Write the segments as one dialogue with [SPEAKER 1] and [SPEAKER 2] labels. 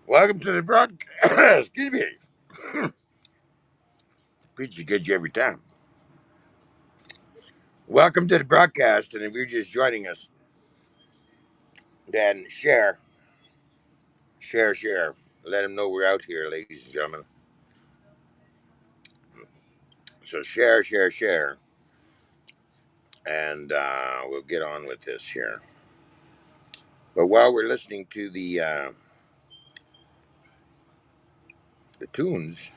[SPEAKER 1] Welcome to the broadcast. Excuse me. Preacher gets you every time. Welcome to the broadcast, and if you're just joining us, then share. Let them know we're out here, ladies and gentlemen. So share, and we'll get on with this here. But while we're listening to the tunes,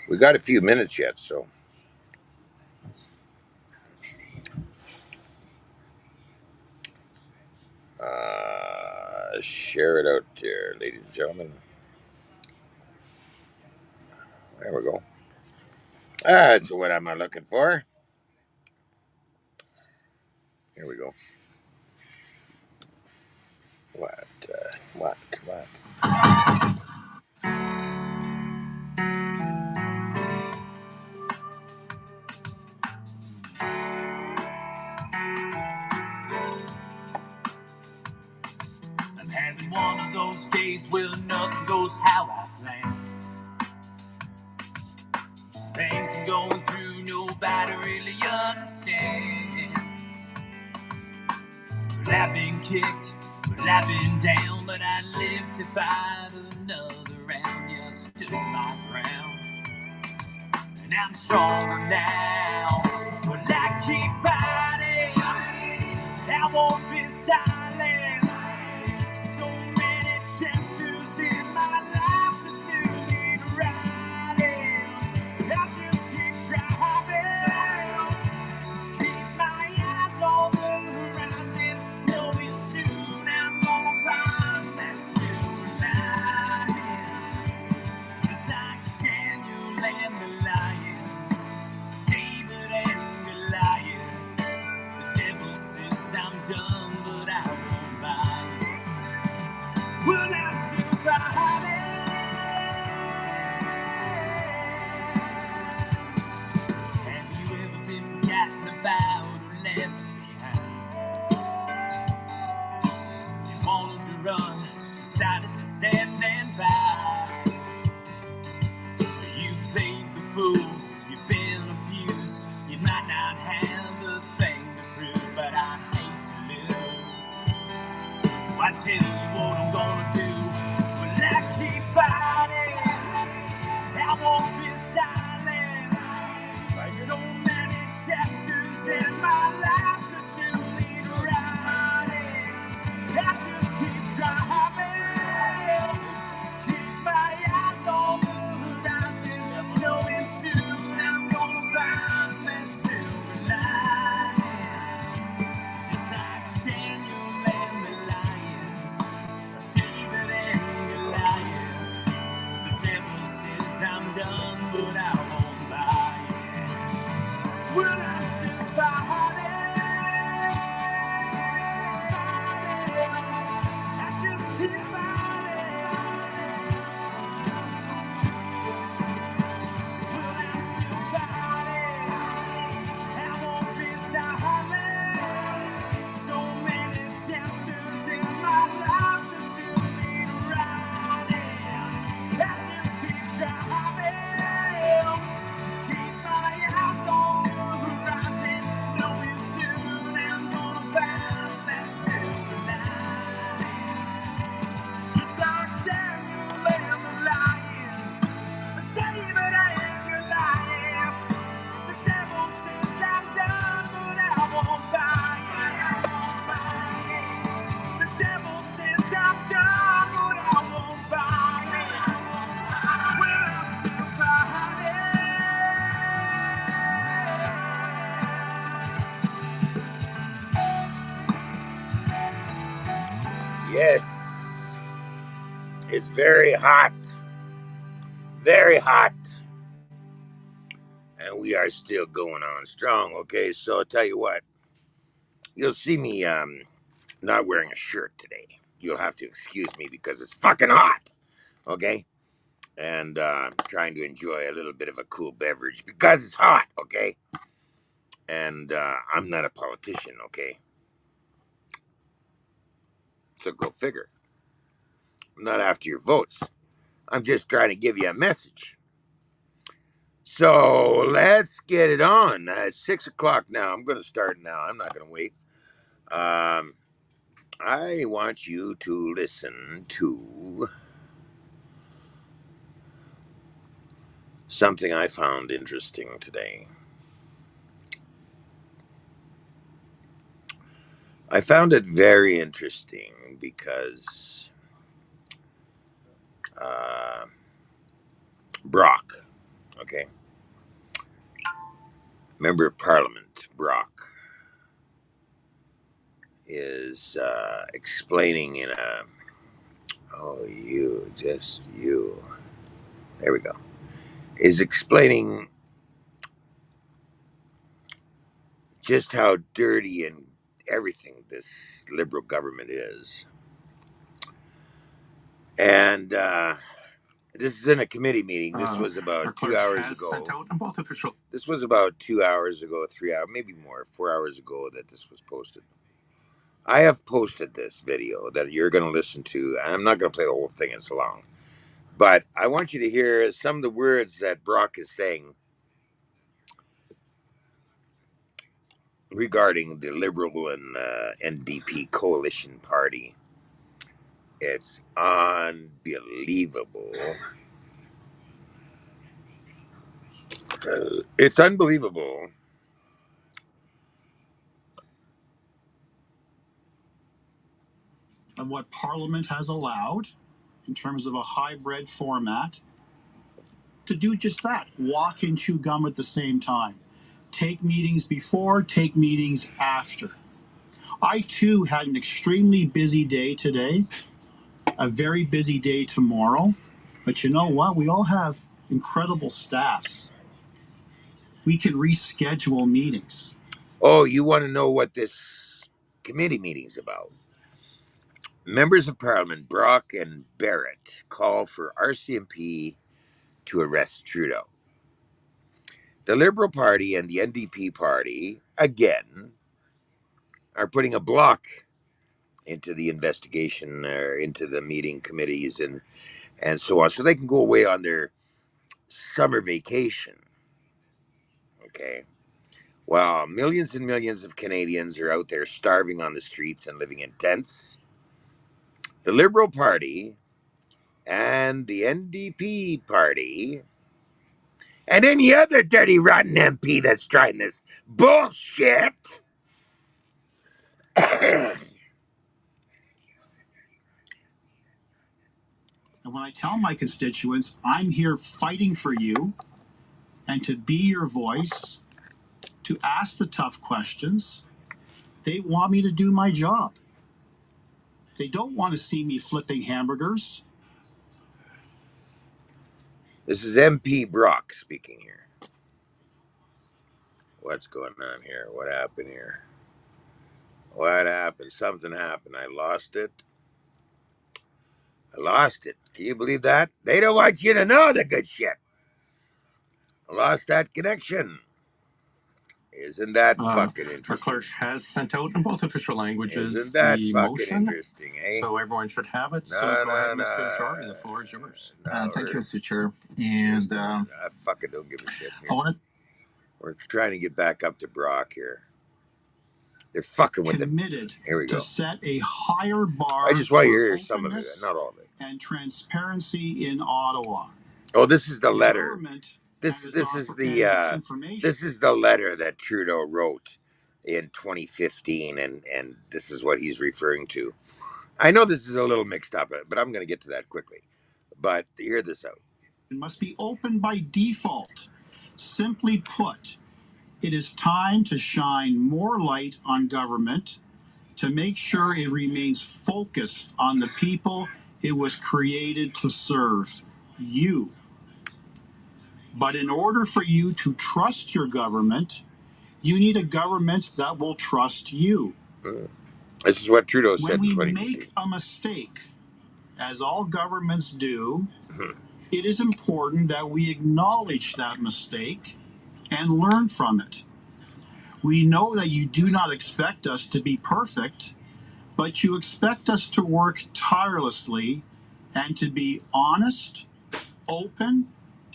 [SPEAKER 1] we got a few minutes yet, so share it out there, ladies and gentlemen. There we go. That's what am I looking for? Here we go. What? I'm having one of those days where nothing goes how I planned. Things I'm going through, nobody really understands. Well, I've been kicked, well, I've been down, but I lived to fight another round. Yeah, I stood my ground, and I'm stronger now. Well, I keep fighting, I won't be silent. So many chapters in my life that still need writing. I just keep driving, keep my eyes on the horizon, knowing soon I'm gonna find that silver lining. Just like Daniel and the lions, David and Goliath. The devil says I'm done, but I won't mind. Well, I'm still fighting. Have you ever been forgotten about or left behind? You wanted to run, decided to stand and fight. You played the fool, you've been abused. You might not have the thing to prove, but I hate to lose. So I tell you what I'm gonna do. Well, I keep fighting, I won't be silent. So many chapters in my life that still need writing. I just keep driving, keep my eyes on the horizon, knowing soon I'm gonna find that silver lining. Just like Daniel and the lions, David and Goliath. The devil says I'm done, but I won't buy it. Will I still fighting? I just keep fighting. Will I still fighting? I won't be silent. So many chapters in my life that still need writing. I just keep driving. Keep my eyes on the horizon, knowing soon I'm gonna find that silver lining. Just like Daniel and the lions, David and Goliath. The devil says I'm done, but I won't buy it. The devil says I'm done, but I won't buy it. Well, I'm still fighting. Yes, it's very hot, and we are still going on strong. Okay, so I'll tell you what, you'll see me not wearing a shirt today. You'll have to excuse me because it's fucking hot. Okay, and trying to enjoy a little bit of a cool beverage because it's hot. Okay, and I'm not a politician. Okay, so go figure.
[SPEAKER 2] I'm not after your votes. I'm just trying to give you a message. So let's get it on. It's 6 o'clock now. I'm going to start now. I'm not going to wait. I want you to listen to something I found interesting today. I found it very interesting because Brock, okay, member of Parliament, Brock, is explaining in a, oh, you, there we go, is explaining just how dirty and everything this liberal government is. And this is in a committee meeting. This was about 2 hours ago. This was about 2 hours ago, 3 hours, maybe more, 4 hours ago that this was posted. I have posted this video that you're going to listen to. I'm not going to play the whole thing, it's long. But I want you to hear some of the words that Brock is saying regarding the Liberal and NDP coalition party. It's unbelievable. It's unbelievable.
[SPEAKER 1] Of what Parliament has allowed in terms of a hybrid format to do just that, walk and chew gum at the same time. Take meetings before, take meetings after. I too had an extremely busy day today, a very busy day tomorrow. But you know what? We all have incredible staffs. We can reschedule meetings.
[SPEAKER 2] Oh, you want to know what this committee meeting's about? Members of Parliament Brock and Barrett call for RCMP to arrest Trudeau. The Liberal Party and the NDP Party, again, are putting a block into the investigation or into the meeting committees and so on, so they can go away on their summer vacation. Okay. While millions and millions of Canadians are out there starving on the streets and living in tents, the Liberal Party and the NDP Party and any other dirty, rotten MP that's trying this bullshit
[SPEAKER 1] And when I tell my constituents, I'm here fighting for you and to be your voice, to ask the tough questions, they want me to do my job. They don't want to see me flipping hamburgers.
[SPEAKER 2] This is MP Brock speaking here. What's going on here? What happened here? What happened? Something happened. I lost it. Can you believe that? They don't want you to know the good shit. I lost that connection. Isn't that fucking interesting?
[SPEAKER 1] Our clerk has sent out in both official languages
[SPEAKER 2] Isn't that
[SPEAKER 1] the
[SPEAKER 2] fucking
[SPEAKER 1] motion,
[SPEAKER 2] interesting, eh?
[SPEAKER 1] so everyone should have it.
[SPEAKER 2] No,
[SPEAKER 1] So go
[SPEAKER 2] no,
[SPEAKER 1] ahead,
[SPEAKER 2] no.
[SPEAKER 1] Mr. Charlie, the floor is yours.
[SPEAKER 3] Thank you, Mr. Chair. And
[SPEAKER 2] I fucking don't give a shit
[SPEAKER 1] I
[SPEAKER 2] here.
[SPEAKER 1] want
[SPEAKER 2] We're trying to get back up to Brock here. They're fucking with
[SPEAKER 1] committed
[SPEAKER 2] Here we go.
[SPEAKER 1] to set a higher bar.
[SPEAKER 2] I just want you to
[SPEAKER 1] for
[SPEAKER 2] hear some of it,
[SPEAKER 1] openness
[SPEAKER 2] not all of it.
[SPEAKER 1] and transparency in Ottawa.
[SPEAKER 2] Oh, this is the letter.
[SPEAKER 1] Government
[SPEAKER 2] This
[SPEAKER 1] and
[SPEAKER 2] this
[SPEAKER 1] its
[SPEAKER 2] is
[SPEAKER 1] offer-
[SPEAKER 2] the
[SPEAKER 1] and its information.
[SPEAKER 2] this is the letter that Trudeau wrote in 2015, and this is what he's referring to. I know this is a little mixed up, but I'm going to get to that quickly. But hear this out.
[SPEAKER 1] It must be open by default. Simply put, it is time to shine more light on government to make sure it remains focused on the people it was created to serve, you. But in order for you to trust your government, you need a government that will trust you.
[SPEAKER 2] This is what Trudeau said
[SPEAKER 1] When
[SPEAKER 2] in
[SPEAKER 1] we
[SPEAKER 2] 2015.
[SPEAKER 1] make a mistake, as all governments do, it is important that we acknowledge that mistake and learn from it. We know that you do not expect us to be perfect, but you expect us to work tirelessly and to be honest, open,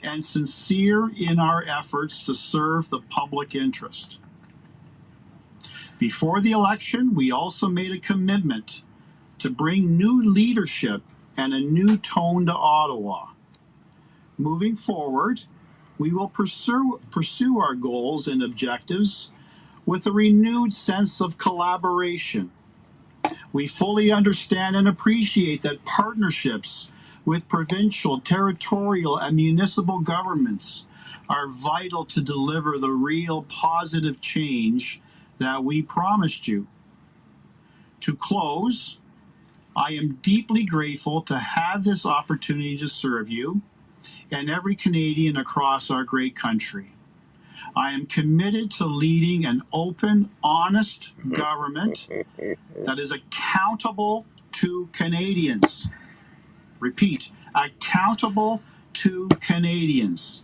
[SPEAKER 1] and sincere in our efforts to serve the public interest. Before the election, we also made a commitment to bring new leadership and a new tone to Ottawa. Moving forward, we will pursue our goals and objectives with a renewed sense of collaboration. We fully understand and appreciate that partnerships with provincial, territorial, and municipal governments are vital to deliver the real positive change that we promised you. To close, I am deeply grateful to have this opportunity to serve you and every Canadian across our great country. I am committed to leading an open, honest government that is accountable to Canadians. Repeat, accountable to Canadians.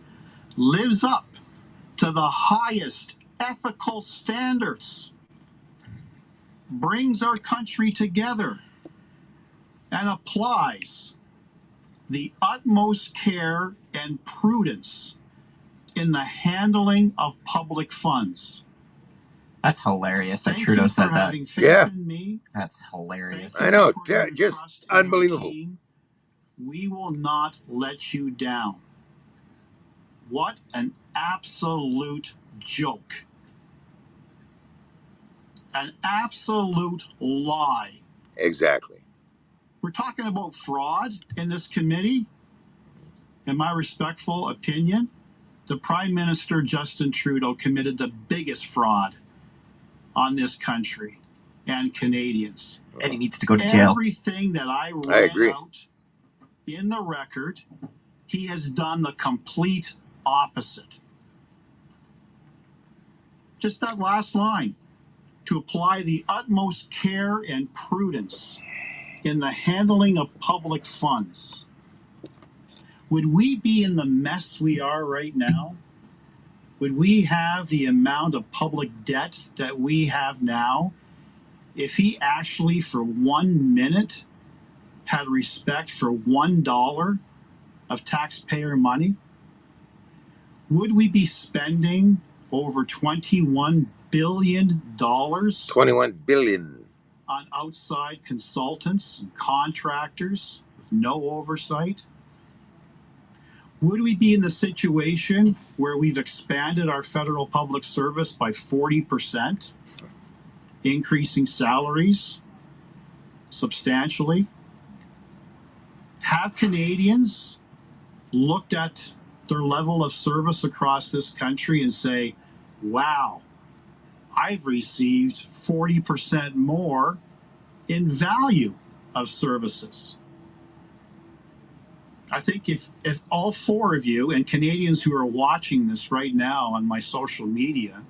[SPEAKER 1] Lives up to the highest ethical standards. Brings our country together and applies the utmost care and prudence in the handling of public funds.
[SPEAKER 3] That's hilarious that
[SPEAKER 1] Thank
[SPEAKER 3] Trudeau
[SPEAKER 1] you
[SPEAKER 3] said
[SPEAKER 1] for
[SPEAKER 3] that.
[SPEAKER 1] having faith
[SPEAKER 2] Yeah.
[SPEAKER 1] in me.
[SPEAKER 3] That's hilarious.
[SPEAKER 1] Thank
[SPEAKER 2] I
[SPEAKER 1] you
[SPEAKER 2] know,
[SPEAKER 1] for your
[SPEAKER 2] just
[SPEAKER 1] trust in our
[SPEAKER 2] unbelievable.
[SPEAKER 1] team. We will not let you down. What an absolute joke. An absolute lie.
[SPEAKER 2] Exactly.
[SPEAKER 1] We're talking about fraud in this committee. In my respectful opinion, the Prime Minister, Justin Trudeau, committed the biggest fraud on this country and Canadians.
[SPEAKER 3] And he needs to go to jail.
[SPEAKER 1] Everything that I read
[SPEAKER 2] agree.
[SPEAKER 1] out in the record, he has done the complete opposite. Just that last line, to apply the utmost care and prudence in the handling of public funds. Would we be in the mess we are right now? Would we have the amount of public debt that we have now if he actually for 1 minute had respect for $1 of taxpayer money? Would we be spending over $21 billion
[SPEAKER 2] 21 billion.
[SPEAKER 1] on outside consultants and contractors with no oversight? Would we be in the situation where we've expanded our federal public service by 40%, increasing salaries substantially? Have Canadians looked at their level of service across this country and say, wow, I've received 40% more in value of services? I think if all four of you and Canadians who are watching this right now on my social media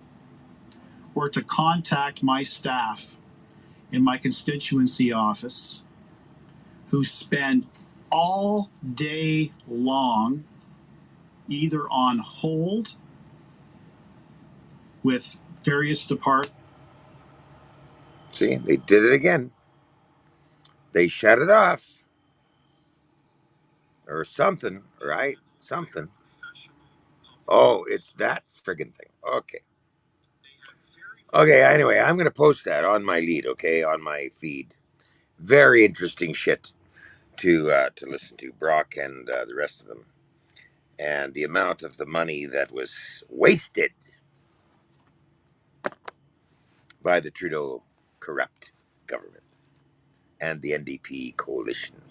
[SPEAKER 1] were to contact my staff in my constituency office, who spend all day long either on hold with various departments.
[SPEAKER 2] See, they did it again. They shut it off. Or something, right? Something. Oh, it's that friggin' thing. Okay. Okay, anyway, I'm going to post that on my lead, okay, on my feed. Very interesting shit to listen to, Brock and the rest of them. And the amount of the money that was wasted by the Trudeau corrupt government and the NDP coalition.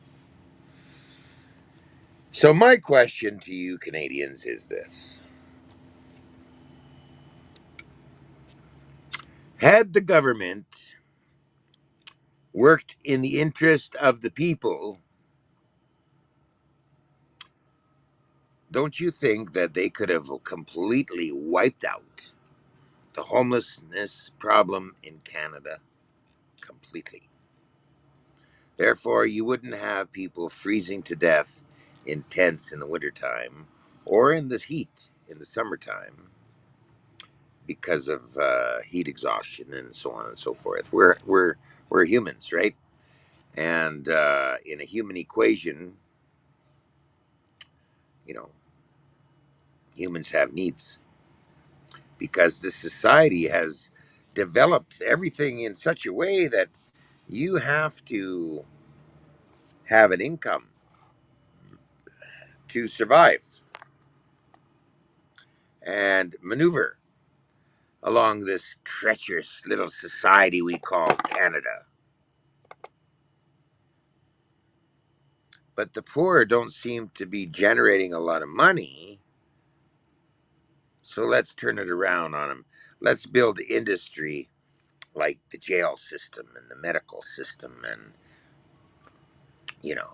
[SPEAKER 2] So my question to you Canadians is this. Had the government worked in the interest of the people, don't you think that they could have completely wiped out the homelessness problem in Canada completely? Therefore, you wouldn't have people freezing to death in tents in the wintertime or in the heat in the summertime because of heat exhaustion and so on and so forth. We're humans, right? And in a human equation, you know, humans have needs because the society has developed everything in such a way that you have to have an income to survive and maneuver along this treacherous little society we call Canada. But the poor don't seem to be generating a lot of money, so let's turn it around on them. Let's build industry like the jail system and the medical system and, you know,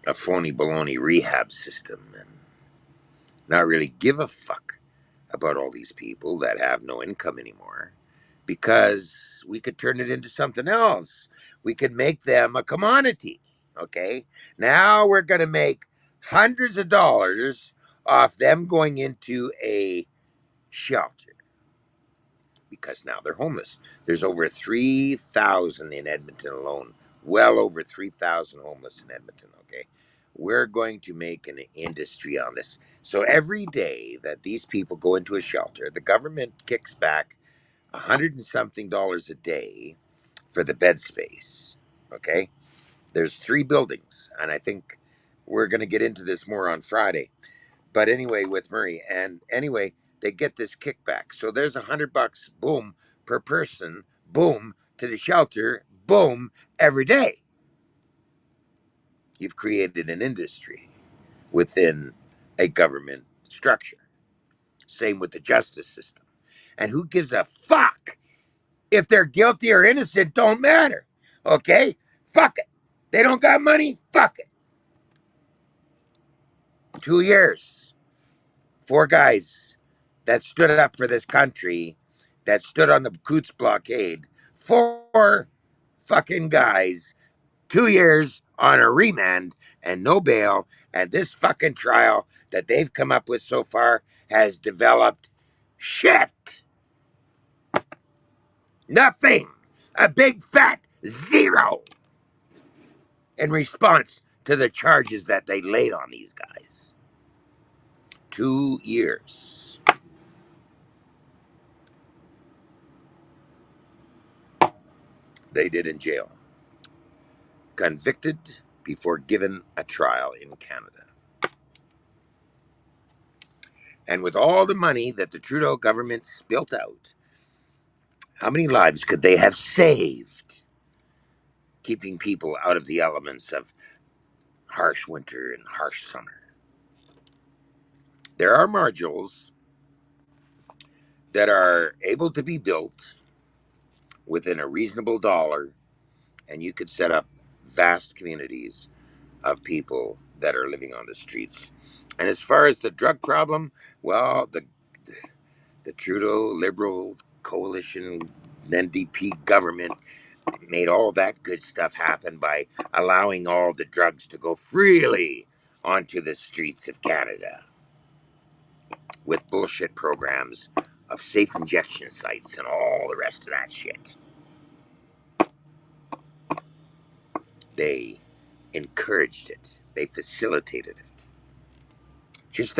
[SPEAKER 2] a phony baloney rehab system and not really give a fuck about all these people that have no income anymore because we could turn it into something else. We could make them a commodity. Okay. Now we're going to make hundreds of dollars off them going into a shelter because now they're homeless. There's over 3,000 in Edmonton alone. Well over 3,000 homeless in Edmonton. Okay. We're going to make an industry on this. So every day that these people go into a shelter, the government kicks back $100 and something a day for the bed space. Okay. There's 3 buildings. And I think we're going to get into this more on Friday. But anyway, with Murray. And anyway, they get this kickback. So there's $100, boom, per person, boom, to the shelter, boom, every day. You've created an industry within a government structure. Same with the justice system. And who gives a fuck if they're guilty or innocent? Don't matter. Okay? Fuck it. They don't got money? Fuck it. 2 years. 4 guys that stood up for this country, that stood on the Coots blockade. 4 fucking guys, 2 years on a remand and no bail. And this fucking trial that they've come up with so far has developed shit. Nothing. A big fat zero in response to the charges that they laid on these guys. 2 years. They did in jail. Convicted before given a trial in Canada. And with all the money that the Trudeau government spilt out, how many lives could they have saved keeping people out of the elements of harsh winter and harsh summer? There are modules that are able to be built within a reasonable dollar, and you could set up vast communities of people that are living on the streets. And as far as the drug problem, well, the Trudeau Liberal coalition NDP government made all that good stuff happen by allowing all the drugs to go freely onto the streets of Canada with bullshit programs of safe injection sites and all the rest of that shit. They encouraged it. They facilitated it. Just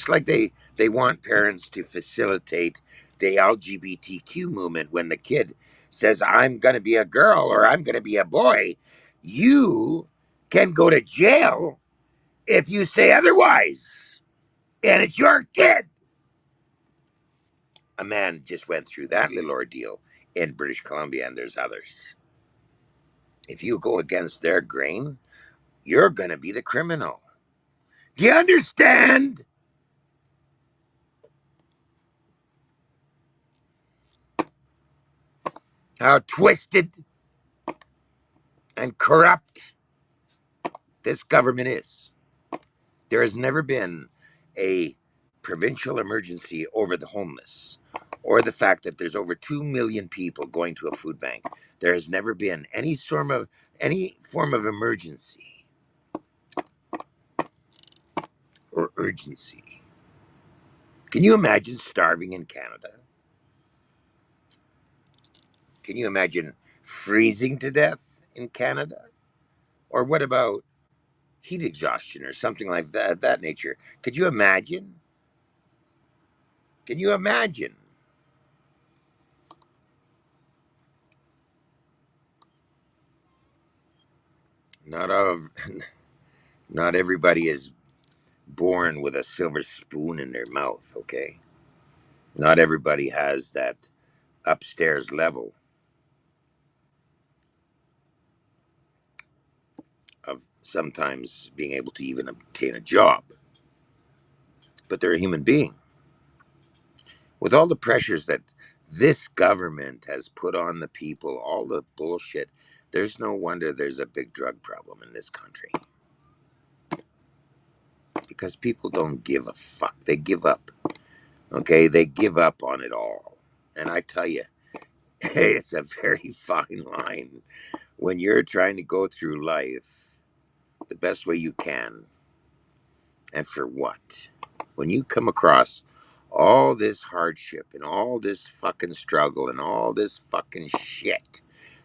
[SPEAKER 2] like they want parents to facilitate the LGBTQ movement when the kid says I'm going to be a girl or I'm going to be a boy. You can go to jail if you say otherwise. And it's your kid. A man just went through that little ordeal in British Columbia, and there's others. If you go against their grain, you're going to be the criminal. Do you understand? How twisted and corrupt this government is. There has never been a provincial emergency over the homeless or the fact that there's over 2 million people going to a food bank. There has never been any form of emergency or urgency. Can you imagine starving in Canada? Can you imagine freezing to death in Canada? Or what about heat exhaustion or something like that nature? Could you imagine? Can you imagine? Not of not everybody is born with a silver spoon in their mouth, okay? Not everybody has that upstairs level of sometimes being able to even obtain a job. But they're a human being. With all the pressures that this government has put on the people, all the bullshit, there's no wonder there's a big drug problem in this country. Because people don't give a fuck. They give up. Okay? They give up on it all. And I tell you, hey, it's a very fine line when you're trying to go through life the best way you can. And for what? When you come across all this hardship and all this fucking struggle and all this fucking shit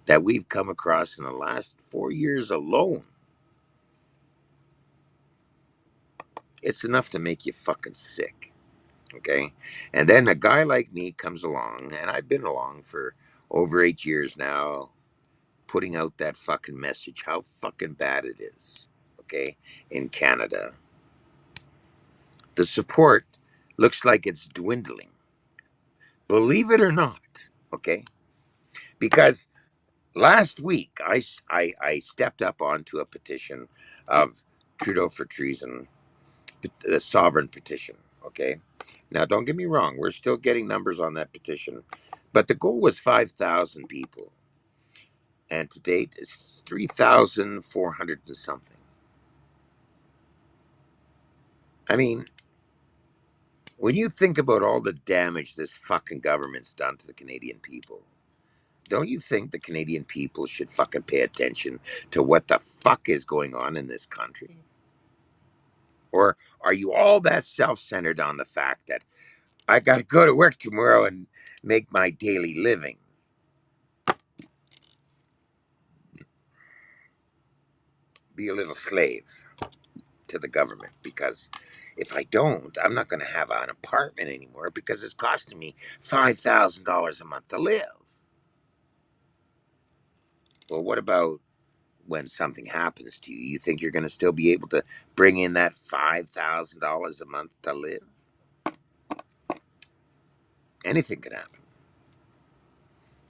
[SPEAKER 2] that we've come across in the last 4 years alone, it's enough to make you fucking sick. Okay? And then a guy like me comes along, and I've been along for over 8 years now, putting out that fucking message, how fucking bad it is. Okay? In Canada. The support looks like it's dwindling. Believe it or not, okay? Because last week I stepped up onto a petition of Trudeau for treason, the sovereign petition, okay? Now, don't get me wrong, we're still getting numbers on that petition, but the goal was 5,000 people, and to date it's 3,400 and something. I mean, when you think about all the damage this fucking government's done to the Canadian people, don't you think the Canadian people should fucking pay attention to what the fuck is going on in this country? Or are you all that self-centered on the fact that I gotta go to work tomorrow and make my daily living? Be a little slave to the government, because if I don't, I'm not gonna have an apartment anymore because it's costing me $5,000 a month to live. Well, what about when something happens to you? You think you're going to still be able to bring in that $5,000 a month to live? Anything could happen.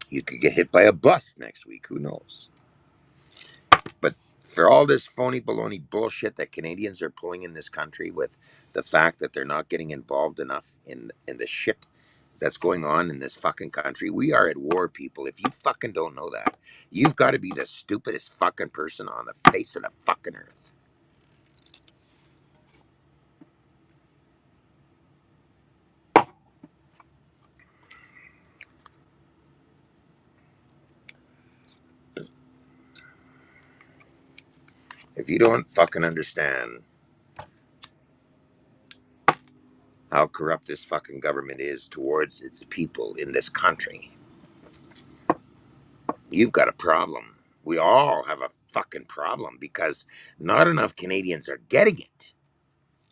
[SPEAKER 2] You could get hit by a bus next week. Who knows? But for all this phony baloney bullshit that Canadians are pulling in this country, with the fact that they're not getting involved enough in the shit that's going on in this fucking country, we are at war, people. If you fucking don't know that, you've got to be the stupidest fucking person on the face of the fucking earth. If you don't fucking understand how corrupt this fucking government is towards its people in this country, you've got a problem. We all have a fucking problem because not enough Canadians are getting it.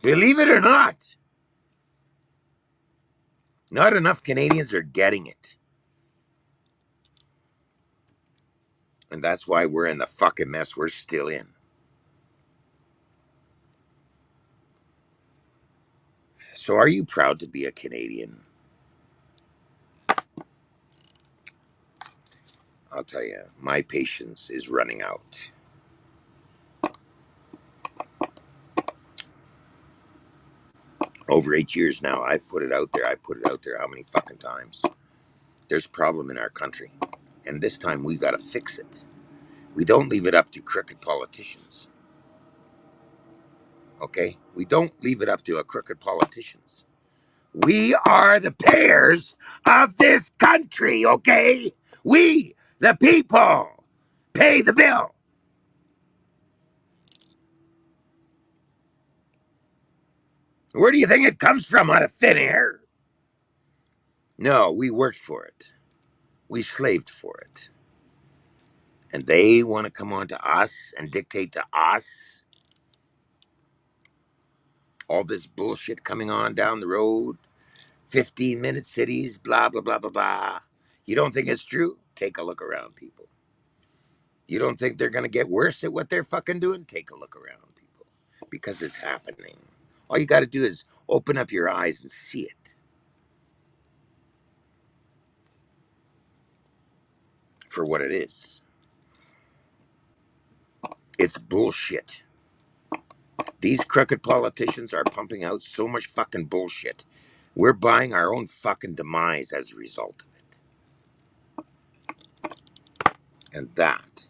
[SPEAKER 2] Believe it or not, not enough Canadians are getting it. And that's why we're in the fucking mess we're still in. So are you proud to be a Canadian? I'll tell you, my patience is running out. Over 8 years now, I've put it out there. I put it out there how many fucking times? There's a problem in our country. And this time we got to fix it. We don't leave it up to crooked politicians. Okay? We don't leave it up to crooked politicians. We are the payers of this country, okay? We, the people, pay the bill. Where do you think it comes from, out of thin air? No, we worked for it. We slaved for it. And they want to come on to us and dictate to us all this bullshit coming on down the road. 15-minute cities, blah, blah, blah, blah, blah. You don't think it's true? Take a look around, people. You don't think they're going to get worse at what they're fucking doing? Take a look around, people. Because it's happening. All you got to do is open up your eyes and see it for what it is. It's bullshit. These crooked politicians are pumping out so much fucking bullshit. We're buying our own fucking demise as a result of it. And that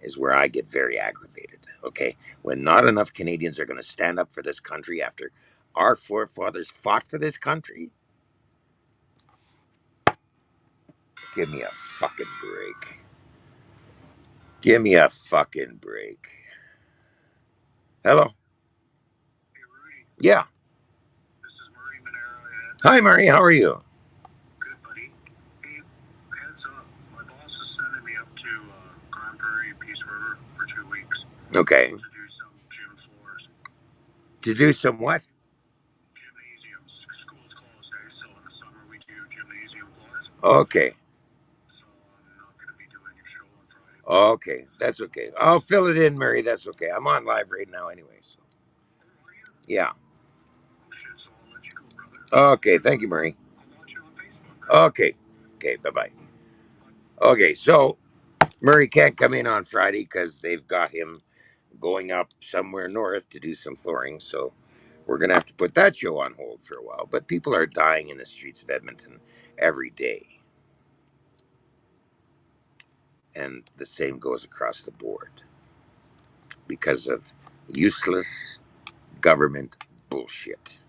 [SPEAKER 2] is where I get very aggravated, okay? When not enough Canadians are going to stand up for this country after our forefathers fought for this country. Give me a fucking break. Give me a fucking break. Hello?
[SPEAKER 4] Hey, Rudy.
[SPEAKER 2] Yeah.
[SPEAKER 4] This is Murray Monero.
[SPEAKER 2] Hi, Murray. How are you?
[SPEAKER 4] Good, buddy. Hey, heads up. My boss is sending me up to Grand Prairie, Peace River for 2 weeks.
[SPEAKER 2] Okay.
[SPEAKER 4] To do some gym floors.
[SPEAKER 2] To do some what?
[SPEAKER 4] Gymnasiums. School's closed, eh? So in the summer we do gymnasium floors.
[SPEAKER 2] Okay.
[SPEAKER 4] So I'm not going to be doing a show on Friday.
[SPEAKER 2] Okay. That's okay. I'll fill it in, Murray. That's okay. I'm on live right now anyway. So.
[SPEAKER 4] Oh, are you?
[SPEAKER 2] Yeah.
[SPEAKER 4] Oh, shit. So I'll let you go, brother.
[SPEAKER 2] Okay. Thank you, Murray.
[SPEAKER 4] I'll watch you on Facebook. Right?
[SPEAKER 2] Okay. Okay. Bye-bye. Okay. So Murray can't come in on Friday because they've got him going up somewhere north to do some flooring. So we're going to have to put that show on hold for a while. But people are dying in the streets of Edmonton every day. And the same goes across the board because of useless government bullshit.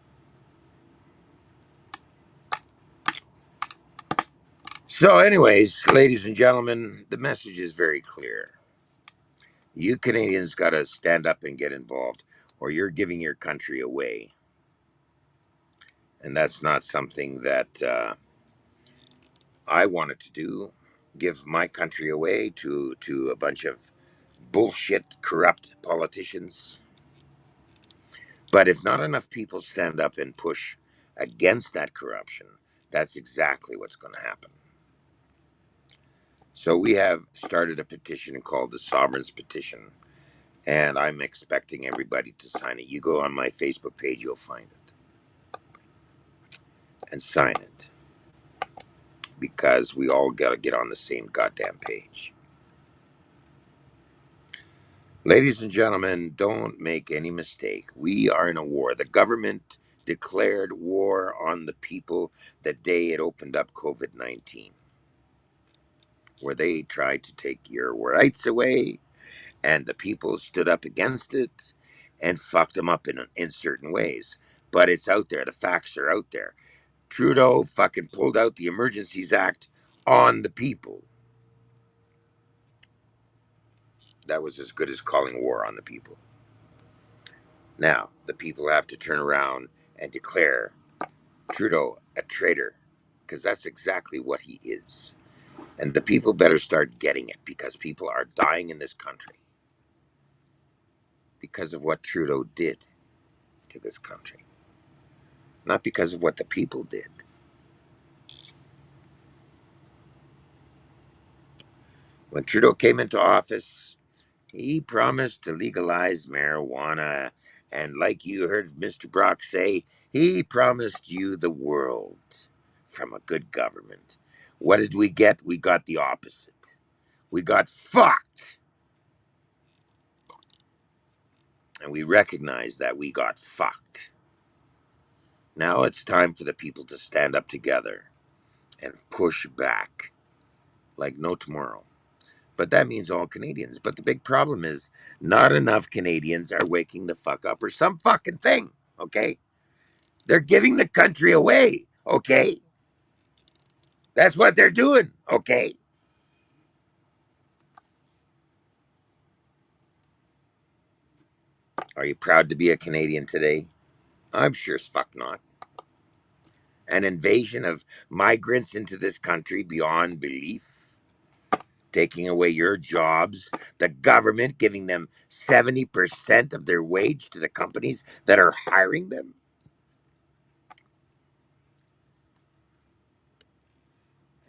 [SPEAKER 2] So, anyways, ladies and gentlemen, the message is very clear. You Canadians got to stand up and get involved, or you're giving your country away. And that's not something that I wanted to do. Give my country away to a bunch of bullshit, corrupt politicians. But if not enough people stand up and push against that corruption, that's exactly what's going to happen. So we have started a petition called the Sovereign's Petition, and I'm expecting everybody to sign it. You go on my Facebook page, you'll find it. And sign it. Because we all got to get on the same goddamn page. Ladies and gentlemen, don't make any mistake. We are in a war. The government declared war on the people the day it opened up COVID-19, where they tried to take your rights away, and the people stood up against it and fucked them up in certain ways. But it's out there. The facts are out there. Trudeau fucking pulled out the Emergencies Act on the people. That was as good as calling war on the people. Now, the people have to turn around and declare Trudeau a traitor, because that's exactly what he is. And the people better start getting it, because people are dying in this country because of what Trudeau did to this country, not because of what the people did. When Trudeau came into office, he promised to legalize marijuana, and like you heard Mr. Brock say, he promised you the world from a good government. What did we get? We got the opposite. We got fucked. And we recognize that we got fucked. Now it's time for the people to stand up together and push back like no tomorrow. But that means all Canadians. But the big problem is not enough Canadians are waking the fuck up or some fucking thing, okay? They're giving the country away, okay? That's what they're doing, okay? Are you proud to be a Canadian today? I'm sure as fuck not. An invasion of migrants into this country beyond belief. taking away your jobs, the government giving them 70% of their wage to the companies that are hiring them.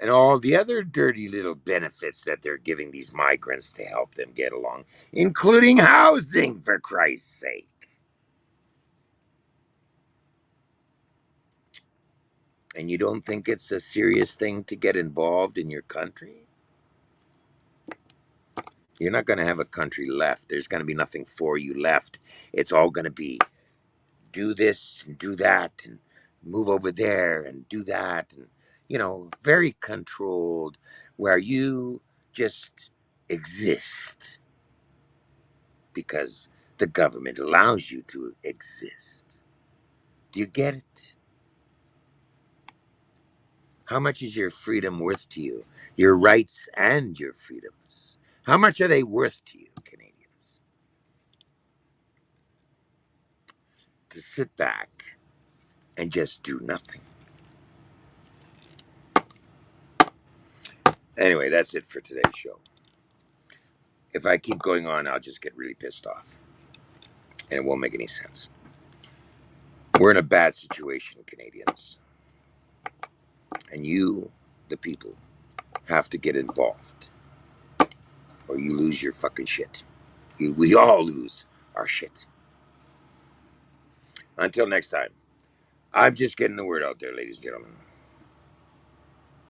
[SPEAKER 2] And all the other dirty little benefits that they're giving these migrants to help them get along, including housing, for Christ's sake. And you don't think it's a serious thing to get involved in your country? You're not going to have a country left. There's going to be nothing for you left. It's all going to be do this and do that and move over there and do that. And, very controlled, where you just exist because the government allows you to exist. Do you get it? How much is your freedom worth to you? Your rights and your freedoms. How much are they worth to you, Canadians? To sit back and just do nothing. Anyway, that's it for today's show. If I keep going on, I'll just get really pissed off. And it won't make any sense. We're in a bad situation, Canadians. And you, the people, have to get involved. Or you lose your fucking shit. We all lose our shit. Until next time, I'm just getting the word out there, ladies and gentlemen.